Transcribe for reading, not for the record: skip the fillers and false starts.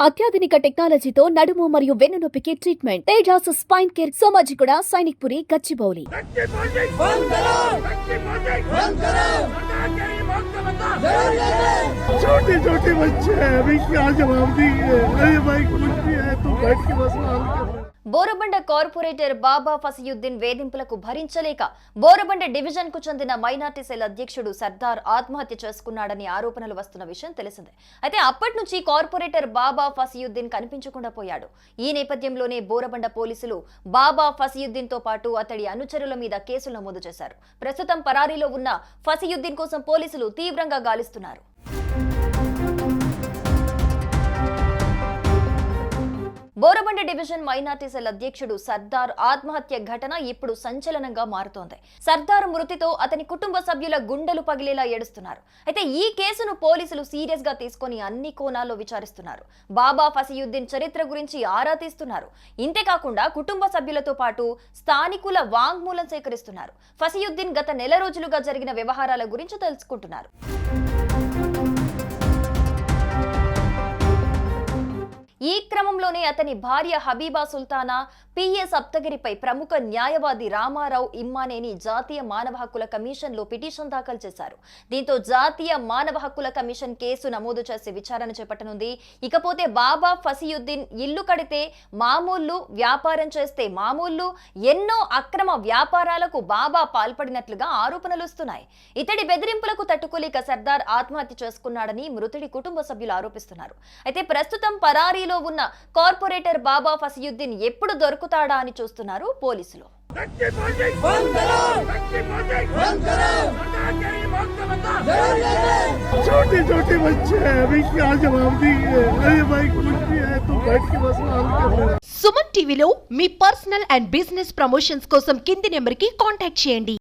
అత్యాధునిక టెక్నాలజీతో నడుము మరియు వెన్నునొప్పికి treatment Tejas spine care Somajiguda Sainikpuri Gachibowli छोटे छोटे बच्चे हैं अभी क्या जवाब देंगे। अरे भाई कुछ भी है तो बैठ के बस బోరబండ కార్పొరేటర్ బాబా ఫసియుద్దీన్ వేధింపులకు భరించలేక బోరబండ డివిజన్ కు చెందిన మైనార్టీ సెల్ అధ్యక్షుడు సర్దార్ ఆత్మహత్య చేసుకున్నాడని ఆరోపణలు వస్తున్న విషయం తెలిసిందే. అయితే అప్పటి నుంచి కార్పొరేటర్ బాబా ఫసియుద్దీన్ కనిపించకుండా పోయాడు. ఈ నేపథ్యంలోనే బోరబండ పోలీసులు బాబా ఫసియుద్దీన్ తో పాటు అతడి అనుచరుల మీద కేసులు నమోదు చేశారు. ప్రస్తుతం పరారీలో ఉన్న ఫసియుద్దీన్ కోసం పోలీసులు తీవ్రంగా గాలిస్తున్నారు. బోరబండ డివిజన్ మైనార్టీ సెల్ అధ్యక్షుడు సర్దార్ ఆత్మహత్య ఘటన ఇప్పుడు సంచలనంగా మారుతోంది. సర్దార్ మృతితో అతని కుటుంబ సభ్యుల గుండెలు పగిలేలా ఏడుస్తున్నారు. అయితే ఈ కేసును పోలీసులు సీరియస్ గా తీసుకొని అన్ని కోణాల్లో విచారిస్తున్నారు. బాబా ఫసియుద్దీన్ చరిత్ర గురించి ఆరా తీస్తున్నారు. ఇంతేకాకుండా కుటుంబ సభ్యులతో పాటు స్థానికుల వాంగ్మూలం సేకరిస్తున్నారు. ఫసియుద్దీన్ గత నెల రోజులుగా జరిగిన వ్యవహారాల గురించి తెలుసుకుంటున్నారు. ఈ క్రమంలోనే అతని భార్య హబీబా సుల్తానా పిఏ సప్తగిరిపై ప్రముఖ న్యాయవాది రామారావు ఇమ్మానేని జాతీయ మానవ హక్కుల కమిషన్ లో పిటిషన్ దాఖలు చేశారు. దీంతో జాతీయ మానవ హక్కుల కమిషన్ కేసు నమోదు చేసి విచారణ చేపట్టనుంది. ఇకపోతే బాబా ఫసియుద్దీన్ ఇల్లు కడితే మామూలు, వ్యాపారం చేస్తే మామూలు, ఎన్నో అక్రమ వ్యాపారాలకు బాబా పాల్పడినట్లుగా ఆరోపణలు వస్తున్నాయి. ఇతడి బెదిరింపులకు తట్టుకోలేక సర్దార్ ఆత్మహత్య చేసుకున్నాడని మృతుడి కుటుంబ సభ్యులు ఆరోపిస్తున్నారు. అయితే ప్రస్తుతం పరారీలో ఉన్న కార్పొరేటర్ బాబా ఫసియుద్దీన్ ఎప్పుడు దొరుకుతాడా అని చూస్తున్నారు పోలీసులు. छोटे छोटे बच्चे हैं अभी क्या जवाब देंगे। अरे भाई कुछ भी है तो बैठ के बस సుమన్ టీవీలో మీ పర్సనల్ అండ్ బిజినెస్ ప్రమోషన్స్ కోసం కింది నెంబర్కి కాంటాక్ట్ చేయండి.